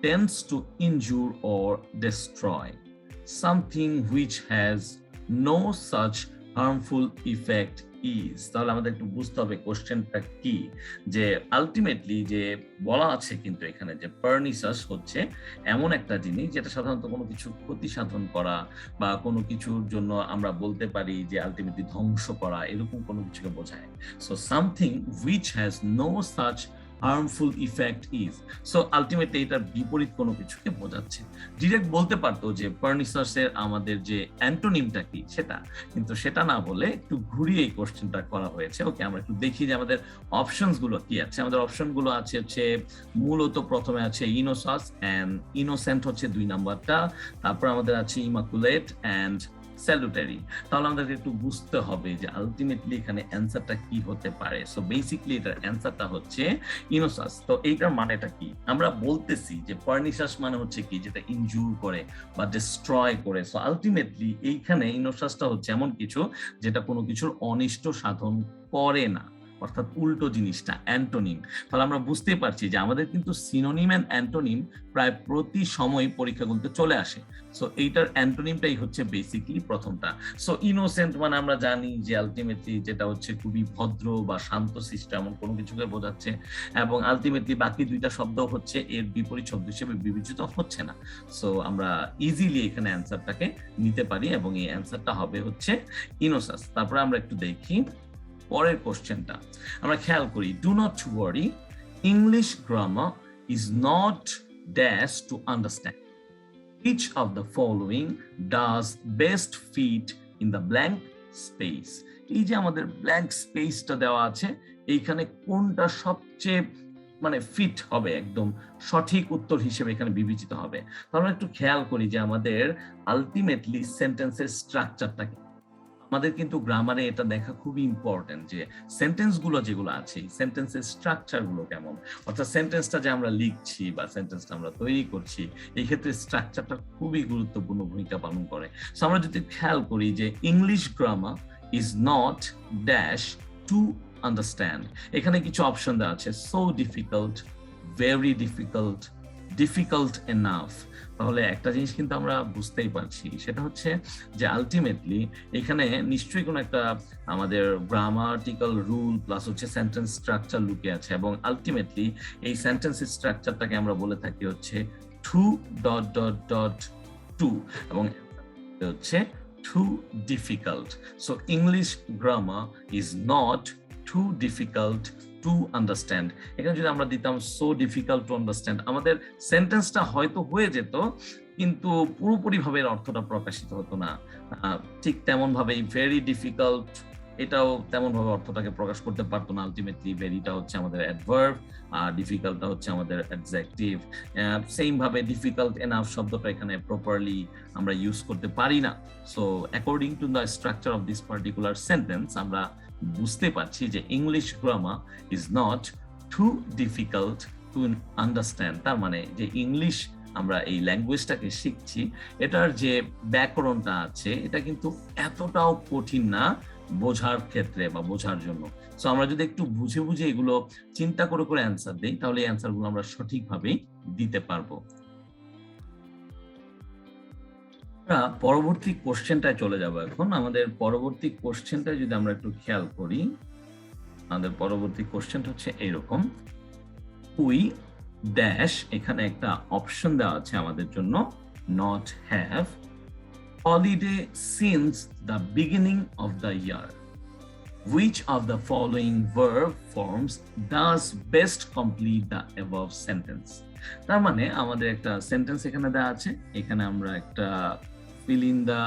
[SPEAKER 1] tends to injure or destroy something which has no such harmful effect is। তাহলে আমাদের একটু বুঝতে হবে কোশ্চেনটা কি, যে আলটিমেটলি যে বলা আছে কিন্তু এখানে যে পার্নিসাস হচ্ছে এমন একটা জিনিস যেটা সাধারণত কোনো কিছু ক্ষতি সাধন করা বা কোনো কিছুর জন্য আমরা বলতে পারি যে আলটিমেটলি ধ্বংস করা, এরকম কোনো কিছুকে বোঝায়। So something which has no such harmful effect is, so ultimately এটার বিপরীত কোনো কিছুকে বোঝাচ্ছে। ডিরেক্ট বলতে পারতো যে পার্নিসাসের আমাদের যে অ্যান্টোনিমটা কি সেটা, কিন্তু সেটা না বলে একটু ঘুরিয়ে এই কোশ্চেনটা করা হয়েছে। ওকে, আমরা একটু দেখি যে আমাদের অপশনস গুলো কি আছে। আমাদের অপশন গুলো আছে হচ্ছে মূলত প্রথমে আছে ইনোসাস এন্ড ইনোসেন্ট হচ্ছে 2 নাম্বারটা, তারপর আমাদের আছে ইমাকুলেট এন্ড স্যালুটারি। তাহলে আমাদেরকে একটু বুঝতে হবে যে আলটিমেটলি এখানে অ্যান্সারটা কি হতে পারে। সো বেসিক্যালি এটার অ্যান্সারটা হচ্ছে ইনোসাস। তো এইটার মানেটা কি? আমরা বলতেছি যে পার্নিসাস মানে হচ্ছে কি, যেটা ইনজুর করে বা ডিস্ট্রয় করে। সো আলটিমেটলি এইখানে ইনোসাসটা হচ্ছে এমন কিছু যেটা কোনো কিছুর অনিষ্ট সাধন করে না, অর্থাৎ উল্টো জিনিসটা অ্যান্টোনিম। তাহলে আমরা বুঝতেই পারছি যে আমাদের কিন্তু সিনোনিম এন্ড অ্যান্টোনিম প্রায় প্রতি সময় পরীক্ষাগুলোতে চলে আসে। সো এইটার অ্যান্টোনিমটাই হচ্ছে বেসিক্যালি প্রথমটা। সো ইনোসেন্ট মানে আমরা জানি যে আলটিমেটলি যেটা হচ্ছে খুবই ভদ্র বা শান্ত শিষ্ট এমন কোনো কিছুকে বোঝাচ্ছে, এবং আলটিমেটলি বাকি দুইটা শব্দ হচ্ছে এর বিপরীত শব্দ হিসেবে বিবেচিত হচ্ছে না। সো আমরা ইজিলি এখানে অ্যান্সারটাকে নিতে পারি এবং এই অ্যান্সারটা হবে হচ্ছে ইনোসাস। তারপরে আমরা একটু দেখি পরের কোশ্চেনটা। আমরা খেয়াল করি, do not worry, English grammar is not dash to understand, which of the following does best fit in the blank space? এই যে আমাদের ব্ল্যাঙ্ক স্পেসটা দেওয়া আছে, এইখানে কোনটা সবচেয়ে মানে ফিট হবে, একদম সঠিক উত্তর হিসেবে এখানে বিবেচিত হবে। তাহলে একটু খেয়াল করি যে আমাদের আলটিমেটলি সেন্টেন্সের স্ট্রাকচারটা, আমাদের কিন্তু গ্রামারে এটা দেখা খুবই ইম্পর্টেন্ট যে সেন্টেন্স গুলো যেগুলো আছে সেন্টেন্সের স্ট্রাকচার গুলো কেমন, অর্থাৎ সেন্টেন্সটা যে আমরা লিখছি বা সেন্টেন্সটা আমরা তৈরি করছি এই ক্ষেত্রে স্ট্রাকচারটা খুবই গুরুত্বপূর্ণ ভূমিকা পালন করে। সো আমরা যদি খেয়াল করি যে English grammar is not dash to understand, এখানে কিছু অপশন দেওয়া আছে, so difficult, very difficult, difficult enough. তাহলে একটা জিনিস কিন্তু আমরা বুঝতেই পারছি, সেটা হচ্ছে যে আলটিমেটলি এখানে নিশ্চয়ই কোনো একটা আমাদের গ্রামাটিক্যাল রুল প্লাস হচ্ছে সেন্টেন্স স্ট্রাকচার লুকিয়ে আছে, এবং আলটিমেটলি এই সেন্টেন্স স্ট্রাকচারটাকে আমরা বলে থাকি হচ্ছে too dot dot dot to, এবং হচ্ছে too difficult. So English grammar is not too difficult to understand. এখানে যদি আমরা দিতাম so difficult to understand, আমাদের সেন্টেন্সটা হয়তো হয়ে যেত, কিন্তু পুরোপুরি ভাবে এর অর্থটা প্রকাশিত হতো না। ঠিক তেমন ভাবেই ভেরি ডিফিকাল্ট, এটাও তেমন ভাবে অর্থটাকে প্রকাশ করতে পারতো না। আলটিমেটলি ভেরিটা হচ্ছে আমাদের অ্যাডভার্ব আর ডিফিকাল্টটা হচ্ছে আমাদের অ্যাডজেক্টিভ। সেম ভাবে ডিফিকাল্ট এনাফ শব্দটা এখানে প্রপারলি আমরা ইউজ করতে পারি না। So according to the structure of this particular sentence আমরা বুঝতে পারছি যে English grammar is not too difficult to understand. তার মানে যে ইংলিশ আমরা এই ল্যাঙ্গুয়েজটাকে শিখছি, এটার যে ব্যাকরণটা আছে এটা কিন্তু এতটাও কঠিন না বোঝার ক্ষেত্রে বা বোঝার জন্য। সো আমরা যদি একটু বুঝে বুঝে এগুলো চিন্তা করে করে অ্যান্সার দিই, তাহলে এই অ্যান্সারগুলো আমরা সঠিকভাবেই দিতে পারবো। আমরা পরবর্তী কোশ্চেনটায় চলে যাব। এখন আমাদের পরবর্তী কোশ্চেনটা যদি আমরা একটু খেয়াল করি, আমাদের পরবর্তী কোশ্চেনটা হচ্ছে এইরকম, উই ড্যাশ, এখানে একটা অপশন দেওয়া আছে আমাদের জন্য, not have holiday since the beginning of the year. Which of the following verb forms does best complete the above sentence? তার মানে আমাদের একটা সেন্টেন্স এখানে দেওয়া আছে, এখানে আমরা একটা fill in the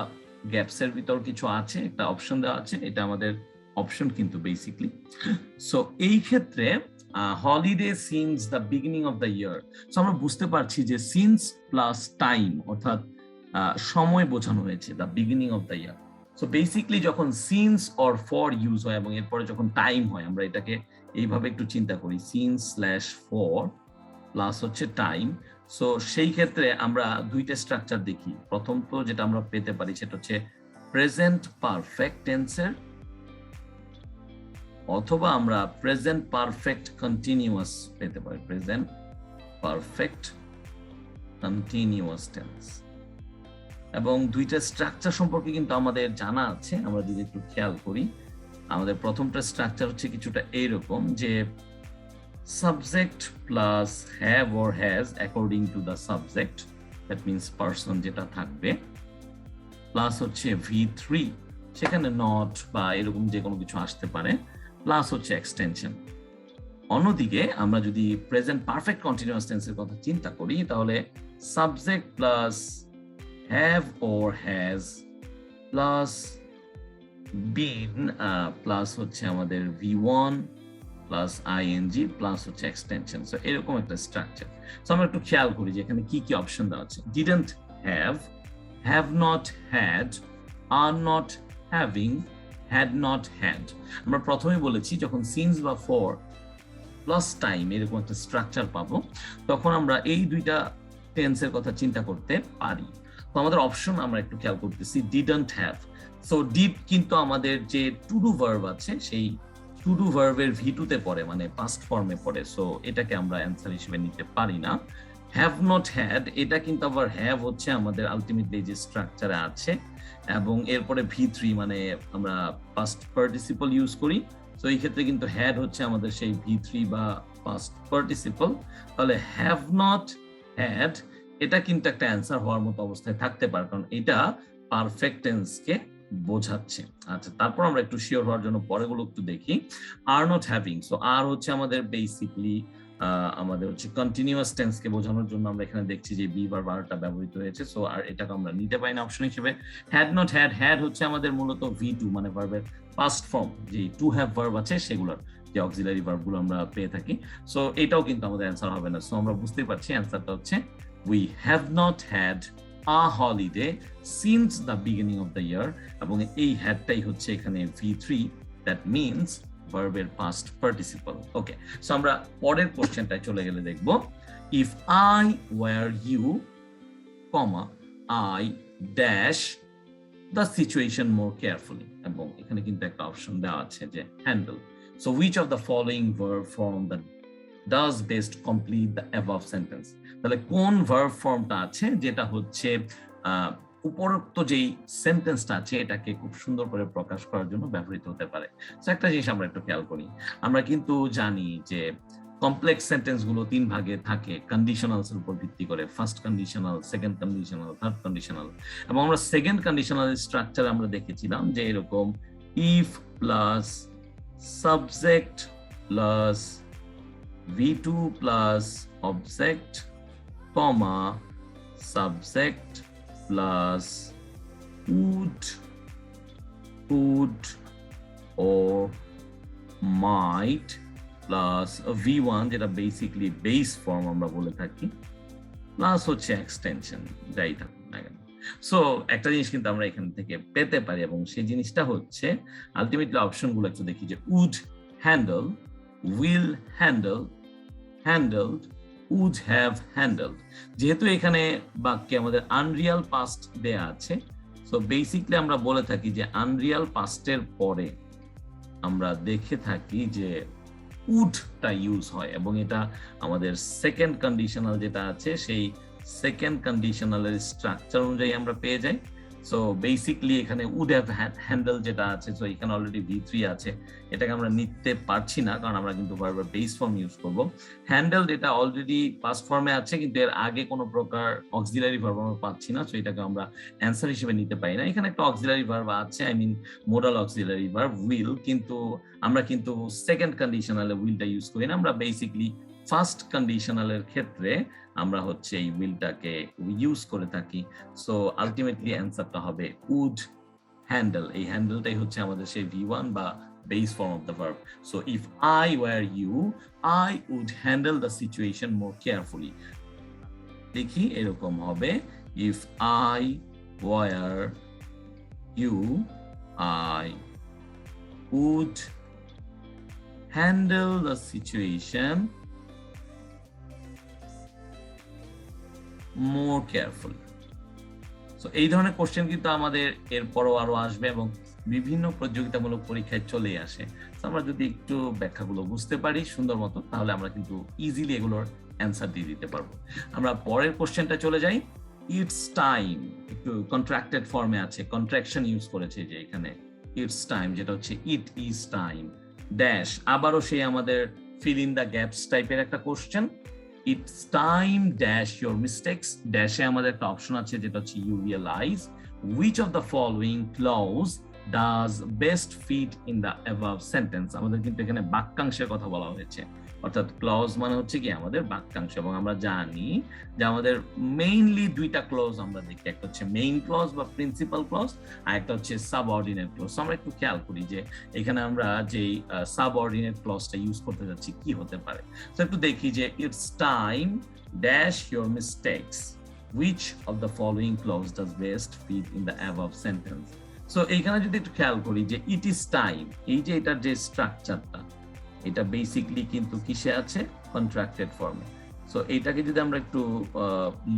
[SPEAKER 1] gaps এর ভিতর কিছু আছে, একটা অপশন দেওয়া আছে, এটা আমাদের অপশন কিন্তু বেসিক্যালি। সো এই ক্ষেত্রে holiday since the beginning of the year, so আমরা বুঝতে পারছি যে সিন্স প্লাস টাইম অর্থাৎ সময় বোঝানো হয়েছে, the beginning of the year. So basically যখন সিন্স অর ফর ইউজ হয় এবং এরপরে যখন টাইম হয়, আমরা এটাকে এইভাবে একটু চিন্তা করি, সিন্স স্ল্যাশ ফর প্লাস হচ্ছে টাইম। সো সেই ক্ষেত্রে আমরা দুইটা স্ট্রাকচার দেখি। প্রথম তো যেটা আমরা পেতে পারি সেটা হচ্ছে প্রেজেন্ট পারফেক্ট টেন্সের, অথবা আমরা প্রেজেন্ট পারফেক্ট কন্টিনিউয়াস পেতে পারি, প্রেজেন্ট পারফেক্ট কন্টিনিউয়াস টেন্স। এবং দুইটা স্ট্রাকচার সম্পর্কে কিন্তু আমাদের জানা আছে, আমরা যদি একটু খেয়াল করি। আমাদের প্রথমটা স্ট্রাকচার হচ্ছে কিছুটা এইরকম, যে subject plus have or has according to the subject, that means person যেটা থাকবে, প্লাস হচ্ছে V3, সেখানে নট বা এরকম যে কোনো কিছু আসতে পারে, প্লাস হচ্ছে এক্সটেনশন। অন্যদিকে আমরা যদি প্রেজেন্ট পারফেক্ট কন্টিনিউয়াস টেন্সের কথা চিন্তা করি, তাহলে subject plus have or has plus been plus হচ্ছে আমাদের V1 plus ing plus হচ্ছে extension। সো এরকম একটা স্ট্রাকচার। সো আমরা একটু খেয়াল করি যে এখানে কি কি অপশন দেওয়া আছে। didn't have, have not had, are not having, had not had। আমরা প্রথমে বলেছি যখন since বা for প্লাস টাইম এরকম একটা স্ট্রাকচার পাবো, তখন আমরা এই দুইটা টেন্সের কথা চিন্তা করতে পারি। তো আমাদের অপশন আমরা একটু খেয়াল করতেছি, ডিডন্ট হ্যাভ। সো ডিড কিন্তু আমাদের যে টু ডু ভার্ব আছে, সেই টু ডু ভার্বের V2 তে পড়ে, মানে পাস্ট ফর্মে পড়ে। সো এটাকে আমরা অ্যান্সার হিসেবে নিতে পারি না। হ্যাভ নট হ্যাড, এটা কিন্তু আবার হ্যাভ হচ্ছে আমাদের আলটিমেটলি যে স্ট্রাকচারে আছে, এবং এরপরে V3 মানে আমরা পাস্ট পার্টিসিপল ইউজ করি। তো এই ক্ষেত্রে কিন্তু হ্যাড হচ্ছে আমাদের সেই V3 বা পাস্ট পার্টিসিপল। তাহলে হ্যাভ নট হ্যাড এটা কিন্তু একটা অ্যান্সার হওয়ার মতো অবস্থায় থাকতে পারে, কারণ এটা পারফেক্ট টেন্সকে বোঝাচ্ছে। আচ্ছা, তারপর আমরা একটু শিওর হওয়ার জন্য পরেগুলো একটু দেখি। আর নট হ্যাভিং, সো আর হচ্ছে আমাদের বেসিকলি আমাদের হচ্ছে কন্টিনিউয়াস টেন্সকে বোঝানোর জন্য আমরা এখানে দেখছি যে বি ভার্ব আরটা ব্যবহৃত হয়েছে। সো আর এটাকে আমরা নিতে পারি না অপশন হিসেবে। হ্যাড নট হ্যাড, হ্যাড হচ্ছে আমাদের মূলত V2 মানে ভার্বের পাস্ট ফর্ম, যে টু হ্যাভ ভার্ব আছে সেগুলোর যে অক্সিলারি ভার্বগুলো আমরা পেয়ে থাকি। সো এটাও কিন্তু আমাদের অ্যান্সার হবে না। সো আমরা বুঝতেই পারছি অ্যান্সারটা হচ্ছে we have not had a holiday since the beginning of the year, এবং এই হ্যাডটাই হচ্ছে এখানে V3, that means ভার্বের পাস্ট পার্টিসিপল। ওকে, সো আমরা পরের কোশ্চেনটায় চলে গেলে দেখব, if I were you, comma I dash the situation more carefully, এবং এখানে কিন্তু একটা অপশন দেওয়া আছে যে handle. So which of the following verb form that does best complete the above sentence? তাহলে কোন ভার্ব ফর্মটা আছে যেটা হচ্ছে উপরোক্ত যেই সেন্টেন্সটা আছে এটাকে খুব সুন্দর করে প্রকাশ করার জন্য ব্যবহৃত হতে পারে। তো একটা জিনিস আমরা একটু খেয়াল করি, আমরা কিন্তু জানি যে কমপ্লেক্স সেন্টেন্স গুলো 3 ভাগে থাকে কন্ডিশনালস এর উপর ভিত্তি করে, first conditional, second conditional, third conditional. এবং আমরা সেকেন্ড কন্ডিশনাল স্ট্রাকচার আমরা দেখেছিলাম যে এরকম if plus subject plus V2 plus object comma subject plus would or might plus V1 যেটা বেসিক্যালি বেস ফর্ম আমরা বলে থাকি, প্লাস হচ্ছে এক্সটেনশন, যাই থাকুক না কেন। সো একটা জিনিস কিন্তু আমরা এখান থেকে পেতে পারি এবং সেই জিনিসটা হচ্ছে আলটিমেটলি অপশনগুলো একটু দেখি যে would handle, will handle, handled, would have handled। যেহেতু এখানে বাক্যে আমাদের আনরিয়াল পাস্ট দেয়া আছে, সো বেসিক্যালি আমরা বলে থাকি যে আনরিয়াল পাস্টের পরে আমরা দেখে থাকি যে উডটা ইউজ হয় এবং এটা আমাদের সেকেন্ড কন্ডিশনাল যেটা আছে সেই সেকেন্ড কন্ডিশনালের স্ট্রাকচার অনুযায়ী আমরা পেয়ে যাই। সো বেসিক্যালি এখানে উড হ্যাভ হ্যান্ডেল যেটা আছে, সো এখানে অলরেডি V3 আছে, এটাকে আমরা নিতে পারছি না কারণ আমরা কিন্তু বারবার বেস ফর্ম ইউজ করব। হ্যান্ডেল এটা অলরেডি পাস্ট ফর্মে আছে কিন্তু এর আগে কোনো প্রকার অক্সিলারি ভার্ব আমরা পাচ্ছি না, সো এটাকে আমরা অ্যান্সার হিসেবে নিতে পারি না। এখানে একটা অক্সিলারি ভার্ব আছে, I mean modal auxiliary verb will, কিন্তু আমরা কিন্তু সেকেন্ড কন্ডিশনালে উইলটা ইউজ করি না, আমরা বেসিক্যালি ফার্স্ট কন্ডিশনালের ক্ষেত্রে আমরা হচ্ছে এই উইলটাকে ইউজ করে থাকি। সো আলটিমেটলি অ্যান্সারটা হবে উড হ্যান্ডেল। এই হ্যান্ডেলটাই হচ্ছে আমাদের সেই V1 বা base form of the verb. So if I were you, I would handle the situation more carefully. দেখি এরকম হবে, if I were you, I would handle the situation more carefully. So এই ধরনের কোশ্চেন কিন্তু আমাদের এরপরও আরো আসবে এবং বিভিন্ন প্রতিযোগিতামূলক পরীক্ষায় চলে আসে। আমরা যদি একটু ব্যাখ্যাগুলো বুঝতে পারি সুন্দর মতো তাহলে আমরা কিন্তু ইজিলি এগুলোর অ্যান্সার দিয়ে দিতে পারবো। আমরা পরের কোশ্চেনটা চলে যাই। ইটস টাইম একটু কন্ট্রাক্টেড ফর্মে আছে, কন্ট্রাকশন ইউজ করেছে যে এখানে ইটস টাইম, যেটা হচ্ছে ইট ইজ টাইম ড্যাশ, আবারও সেই আমাদের ফিল ইন দ্য গ্যাপস টাইপের একটা question. It's time dash your mistakes ড্যাশে আমাদের একটা অপশন আছে যেটা হচ্ছে you realize which of the following clause does best fit in the above sentence। আমাদের কিন্তু এখানে বাক্যাংশের কথা বলা হয়েছে, অর্থাৎ ক্লজ মানে হচ্ছে কি আমাদের বাক্যাংশ, এবং আমরা জানি যে আমাদের মেইনলি দুইটা ক্লজ আমরা দেখি, একটা হচ্ছে মেইন ক্লজ বা প্রিন্সিপাল ক্লজ আর একটা হচ্ছে সাবঅর্ডিনেট ক্লজ। আমরা একটু খেয়াল করি যে এখানে আমরা যেই সাবঅর্ডিনেট ক্লজটা ইউজ করতে যাচ্ছি কি হতে পারে। তো একটু দেখি যে it's time dash your mistakes which of the following clause does best fit in the above sentence। So এইখানে যদি একটু খেয়াল করি যে ইট ইজ টাইম, এই যে এটার যে স্ট্রাকচারটা এটা বেসিকলি কিন্তু কিসে আছে, কন্ট্রাক্টেড ফর্মে। সো এইটাকে যদি আমরা একটু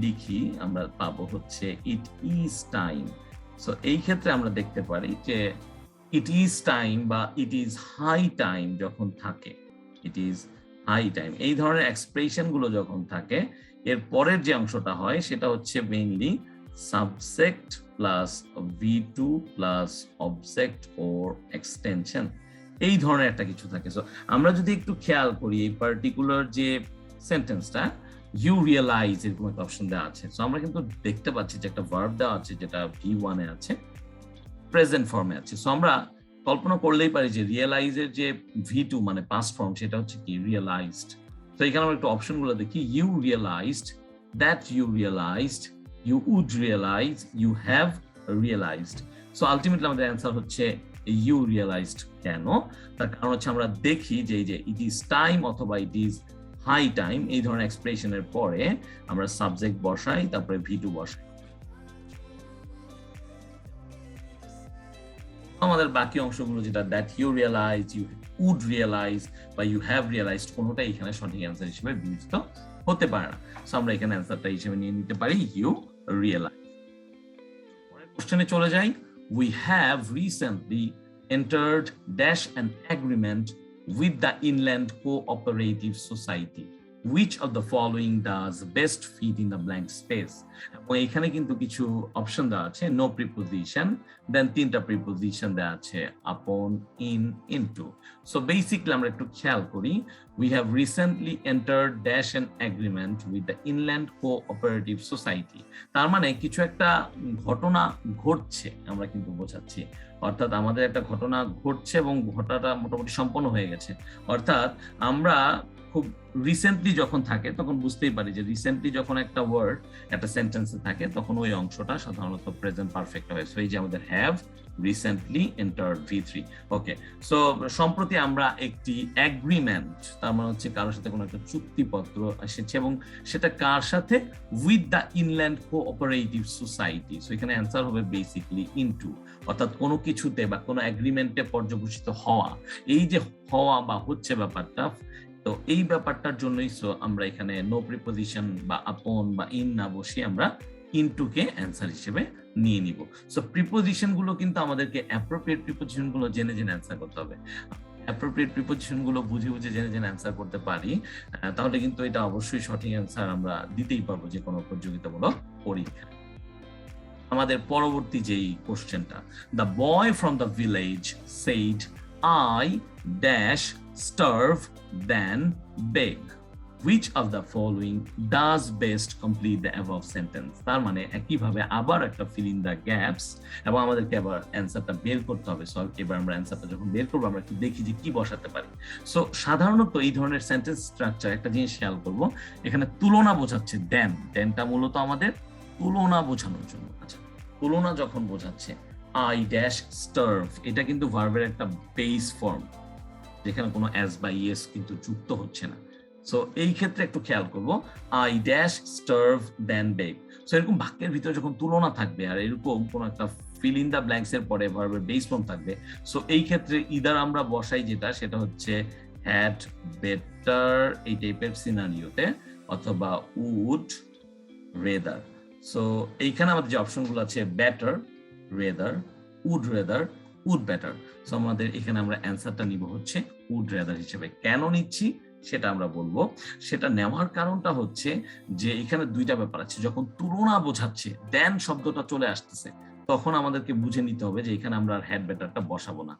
[SPEAKER 1] লিখি আমরা পাবো হচ্ছে ইট ইজ টাইম। সো এই ক্ষেত্রে আমরা দেখতে পারি যে ইট ইজ টাইম বা ইট ইজ হাই টাইম যখন থাকে, ইট ইজ হাই টাইম, এই ধরনের এক্সপ্রেশন গুলো যখন থাকে এর পরের যে অংশটা হয় সেটা হচ্ছে mainly subject plus V2 plus object or extension, এই ধরনের একটা কিছু থাকে। সো আমরা যদি একটু খেয়াল করি এই পার্টিকুলার যে সেন্টেন্সটা ইউ রিয়েলাইজ এরকম একটা অপশন দেওয়া আছে, সো আমরা কিন্তু দেখতে পাচ্ছি যে একটা ভার্ব দেওয়া আছে যেটা V1 এ আছে, প্রেজেন্ট ফর্মে আছে। সো আমরা কল্পনা করলেই পারি যে রিয়েলাইজের যে V2 মানে পাস্ট ফর্ম সেটা হচ্ছে কি রিয়েলাইজড। তো এখানে আমরা একটু অপশনগুলো দেখি, you realised, that you realised, you would realise, you have realised. So ultimately আমাদের অ্যান্সার হচ্ছে ইউ রিয়েলাইজড। কেন? তার কারণ হচ্ছে আমরা দেখি যে এই যে ইট ইজ টাইম অথবা ইট ইজ হাই টাইম এই ধরনের এক্সপ্রেশনের পরে আমরা সাবজেক্ট বসাই, তারপরে V2 বসাই। আমাদের বাকি অংশগুলো যেটা that you realise, you would realise বা ইউ হ্যাভ রিয়েলাইজড কোনোটাই এখানে সঠিক অ্যান্সার হিসেবে বিবেচিত হতে পারে না। সো আমরা এখানে অ্যান্সারটা হিসেবে নিয়ে নিতে পারি ইউ রিয়েলাইজ। পরের কোশ্চেনে চলে যাই। We have recently entered dash an agreement with the Inland Cooperative Society which of the following does best fit in the blank space? এবং এখানে কিন্তু কিছু অপশন দেওয়া আছে, নো প্রিপোজিশন, দেন তিনটা প্রিপোজিশন দেওয়া আছে, আপন, ইন, ইনটু। সো বেসিক্যালি আমরা একটু খেয়াল করি, we have recently entered dash an agreement with the Inland Cooperative Society। তার মানে কিছু একটা ঘটনা ঘটছে আমরা কিন্তু বোঝাচ্ছি, অর্থাৎ আমাদের একটা ঘটনা ঘটছে এবং ঘটনাটা মোটামুটি সম্পন্ন হয়ে গেছে। অর্থাৎ আমরা খুব রিসেন্টলি যখন থাকে তখন বুঝতেই পারি যে রিসেন্টলি যখন একটা ওয়ার্ড একটা সেন্টেন্সে থাকে তখন ওই অংশটা সাধারণত প্রেজেন্ট পারফেক্ট হয়। সো এই যে আমাদের have recently entered V3। Okay, so সম্প্রতি আমরা একটি এগ্রিমেন্ট, তার মানে হচ্ছে কারোর সাথে কোনো একটা চুক্তিপত্র এসেছে এবং সেটা কার সাথে? With the inland cooperative society. So এখানে অ্যান্সার হবে বেসিক্যালি ইনটু, অর্থাৎ কোনো কিছুতে বা কোনো এগ্রিমেন্টে পর্যবেসিত হওয়া, এই যে হওয়া বা হচ্ছে ব্যাপারটা, তো এই ব্যাপারটার জন্যই সো আমরা এখানে নো প্রিপোজিশন বা আপন বা ইন না বসে আমরা ইনটুকে অ্যান্সার হিসেবে নিয়ে নিব। সো প্রিপোজিশন গুলো কিন্তু আমাদেরকে অ্যাপ্রোপ্রিয়েট প্রিপোজিশন গুলো জেনে জেনে অ্যান্সার করতে হবে। অ্যাপ্রোপ্রিয়েট প্রিপোজিশন গুলো বুঝে বুঝে জেনে জেনে অ্যান্সার করতে পারি, তাহলে কিন্তু এটা অবশ্যই সঠিক অ্যান্সার আমরা দিতেই পারবো যে কোনো প্রতিযোগিতামূলক পরীক্ষা। আমাদের পরবর্তী যেই কোশ্চেনটা, the boy from the village said I dash starve than beg, which of the following does best complete the above sentence? তার মানে একইভাবে আবার একটা fill in the gaps এবং আমাদেরকে আবার অ্যান্সারটা বের করতে হবে। সো এবার আমরা অ্যান্সারটা যখন বের করবো আমরা একটু দেখি যে কি বসাতে পারি। সো সাধারণত এই ধরনের সেন্টেন্স স্ট্রাকচার একটা জিনিস খেয়াল করবো, এখানে তুলনা বোঝাচ্ছে দেন, দেনটা মূলত আমাদের তুলনা বোঝানোর জন্য। আচ্ছা, তুলনা যখন বোঝাচ্ছে আই ড্যাশ starve, এটা কিন্তু ভার্বের একটা বেস ফর্ম যেখানে কোনো অ্যাজ বা ইয়েস কিন্তু যুক্ত হচ্ছে না। সো এই ক্ষেত্রে একটু খেয়াল করবো, I dash starve than beg। So এরকম বাক্যের ভিতরে যখন তুলনা থাকবে আর এরকম কোনো একটা ফিল ইন দ্য ব্ল্যাঙ্কস এর পরে ভার্বের বেস ফর্ম থাকবে, সো এই ক্ষেত্রে ইদার আমরা বসাই যেটা সেটা হচ্ছে হ্যাড, বেটার, এই টাইপের সিনারিওতে, অথবা উড, রেদার। সো এইখানে আমাদের যে অপশনগুলো আছে better, rather, would rather, would better. So আমাদের এখানে আমরা অ্যান্সারটা নিব হচ্ছে উড রেদার হিসেবে। কেন নিচ্ছি সেটা আমরা বলবো। সেটা নেওয়ার কারণটা হচ্ছে যে এখানে দুইটা ব্যাপার আছে, যখন তুলনা বোঝাচ্ছে দেন শব্দটা চলে আসতেছে তখন আমাদেরকে বুঝে নিতে হবে যে এখানে আমরা আর হ্যাড বেটারটা বসাবো না,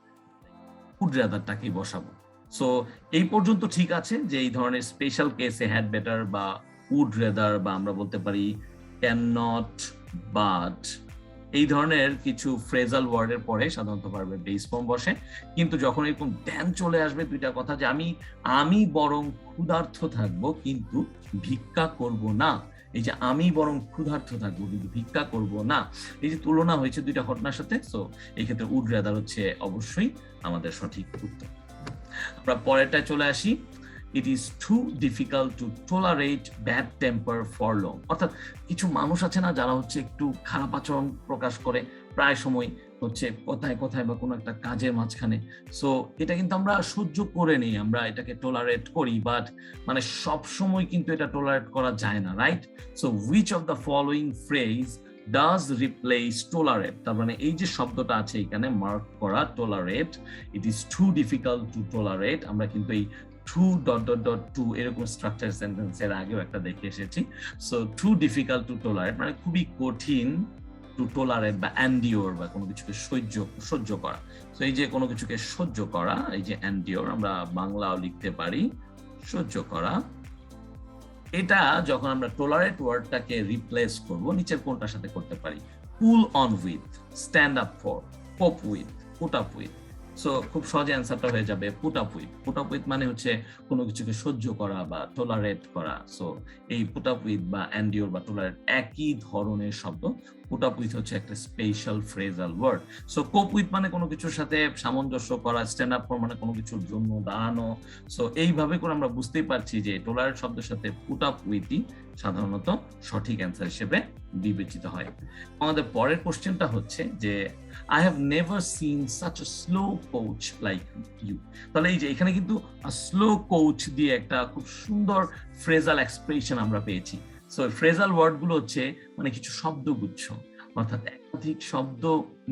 [SPEAKER 1] উড রেদারটাকেই বসাবো। সো এই পর্যন্ত ঠিক আছে যে এই ধরনের স্পেশাল কেসে হ্যাড বেটার বা উড রেদার বা আমরা বলতে পারি ক্যান নট, বাট, এই ধরনের কিছু ফ্রেজাল ওয়ার্ডের পরে সাধারণত ভার্বের বেস ফর্ম বসে। কিন্তু যখন এরকম দেন চলে আসবে দুইটা কথা, যে আমি বরং ক্ষুধার্ত থাকবো কিন্তু ভিক্ষা করব না, এই যে আমি বরং ক্ষুধার্ত থাকবো কিন্তু ভিক্ষা করব না, এই যে তুলনা হয়েছে দুইটা ঘটনার সাথে, সো এই ক্ষেত্রে উড রেদার হচ্ছে অবশ্যই আমাদের সঠিক উত্তর। আমরা পরেরটায় চলে আসি, it is too difficult to tolerate bad temper for long। অর্থাৎ কিছু মানুষ আছে না যারা হচ্ছে একটু খারাপ আচরণ প্রকাশ করে প্রায় সময় হচ্ছে কথায় কথায় বা কোনো একটা কাজের মাঝখানে। সো এটা কিন্তু আমরা সহ্য করে নিই, আমরা এটাকে টলারেট করি, বাট মানে সব সময় কিন্তু এটা টলারেট করা যায় না, right? So which of the following phrase does replace tolerate? তার মানে এই যে শব্দটা আছে এখানে মার্ক করা tolerate, it is too difficult to tolerate, আমরা কিন্তু এই টু এরকম স্ট্রাকচার সেন্টেন্সের আগেও একটা দেখে এসেছি। So too difficult to tolerate মানে খুবই কঠিন, টু টলারেট বা এন্ডিওর বা কোনো কিছুকে সহ্য করা। সো এই যে কোনো কিছুকে সহ্য করা, এই যে এন্ডিওর আমরা বাংলাও লিখতে পারি সহ্য করা। এটা যখন আমরা টলারেট ওয়ার্ডটাকে রিপ্লেস করব নিচের কোনটার সাথে করতে পারি? Pull on with, stand up for, cope with, put up with. So খুব সহজে অ্যান্সারটা হয়ে যাবে put up with. Put up with মানে হচ্ছে কোনো কিছুকে সহ্য করা বা টলারেট করা। সো এই পুট আপ উইথ বা এন্ডিওর বা টলারেট একই ধরনের শব্দ। পুট আপ উইথ হচ্ছে একটা special phrasal word. So cope with মানে কোনো কিছুর সাথে সামঞ্জস্য করা, স্ট্যান্ড আপ ফর মানে কোনো কিছুর জন্য দাঁড়ানো। সো এইভাবে করে আমরা বুঝতেই পারছি যে টলারেট শব্দের সাথে পুট আপ উইথই সাধারণত সঠিক অ্যান্সার হিসেবে বিবেচিত হয়। আমাদের পরের কোশ্চেনটা হচ্ছে যে I have never seen such a slow coach like you। তাহলে এই যে এখানে কিন্তু স্লো কোচ দিয়ে একটা খুব সুন্দর ফ্রেজাল এক্সপ্রেশন আমরা পেয়েছি। সো ফ্রেজাল ওয়ার্ড গুলো হচ্ছে মানে কিছু শব্দগুচ্ছ, অর্থাৎ একাধিক শব্দ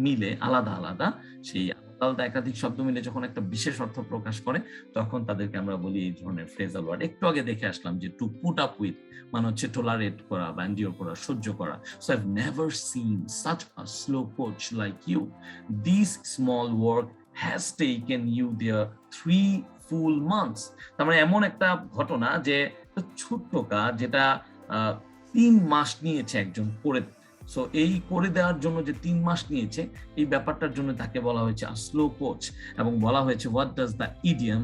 [SPEAKER 1] মিলে আলাদা আলাদা সেই আলাদা একাধিক শব্দ মিলে যখন একটা বিশেষ অর্থ প্রকাশ করে তখন তাদেরকে আমরা বলি এই ধরনের ফ্রেজাল ওয়ার্ড। একটু আগে দেখে আসলাম যে টু পুট আপ উইথ মানে হচ্ছে টলারেট করা বা এন্ডিওর করা, সহ্য করা। So I've never seen such a slow coach like you. This small work has taken you there 3 full months. তার মানে এমন একটা ঘটনা যে ছোট্ট কাজ যেটা 3 মাস নিয়েছে একজন করে। সো এই করে দেওয়ার জন্য যে 3 মাস নিয়েছে এই ব্যাপারটার জন্য তাকে বলা হয়েছে স্লো কোচ, এবং বলা হয়েছে what does the idiom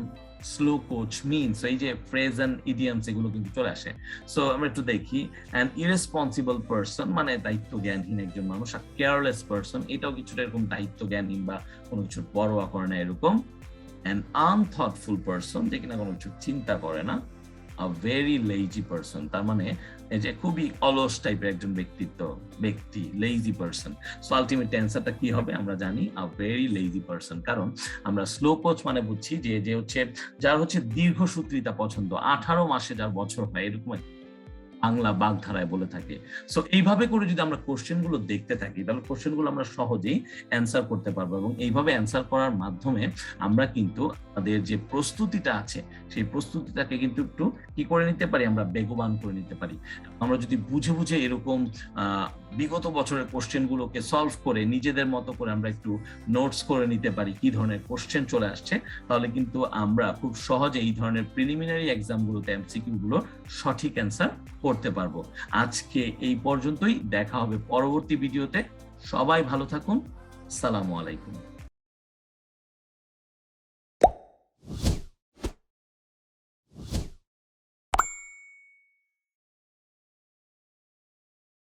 [SPEAKER 1] slow coach means. এই যে ফ্রেজ এন্ড ইডিয়ামস এগুলো কিন্তু চলে আসে। সো আমরা একটু দেখি, অ্যান ইরেসপন্সিবল পারসন মানে দায়িত্ব জ্ঞানহীন একজন মানুষ, আর কেয়ারলেস পারসন এটাও কিছুটা এরকম দায়িত্ব জ্ঞানহীন বা কোনো কিছুর পরোয়া করে না এরকম। অ্যান আনথটফুল পারসন যে কিনা কোনো কিছু চিন্তা করে না। আ ভেরি লেজি পারসন তার মানে এই যে খুবই অলস টাইপের একজন ব্যক্তি লেজি পারসন। সো আলটিমেট অ্যান্সারটা কি হবে আমরা জানি, আ ভেরি লেজি পারসন। কারণ আমরা স্লো কোচ মানে বুঝছি যে হচ্ছে যার হচ্ছে দীর্ঘসূত্রিতা পছন্দ, 18 মাসে যার বছর হয় এরকম বাংলা বাগধারায় বলে থাকে। সো এইভাবে করে যদি আমরা কোশ্চেন গুলো দেখতে থাকি তাহলে কোশ্চেন গুলো আমরা সহজেই অ্যান্সার করতে পারবো, এবং এইভাবে অ্যান্সার করার মাধ্যমে আমরা কিন্তু আমাদের যে প্রস্তুতিটা আছে সেই প্রস্তুতিটাকে কিন্তু একটু কি করে নিতে পারি, আমরা বেগবান করে নিতে পারি। আমরা যদি বুঝে বুঝে এরকম বিগত বছরের কোশ্চেন গুলোকে সলভ করে নিজেদের মতো করে আমরা একটু নোটস করে নিতে পারি কি ধরনের কোশ্চেন চলে আসছে, তাহলে কিন্তু আমরা খুব সহজে এই ধরনের প্রিলিমিনারি এক্সাম গুলোতে এমসিকিউ গুলো সঠিক অ্যান্সার করতে পারবো। আজকে এই পর্যন্তই, দেখা হবে পরবর্তী ভিডিওতে। সবাই ভালো থাকুন। আসসালামু আলাইকুম।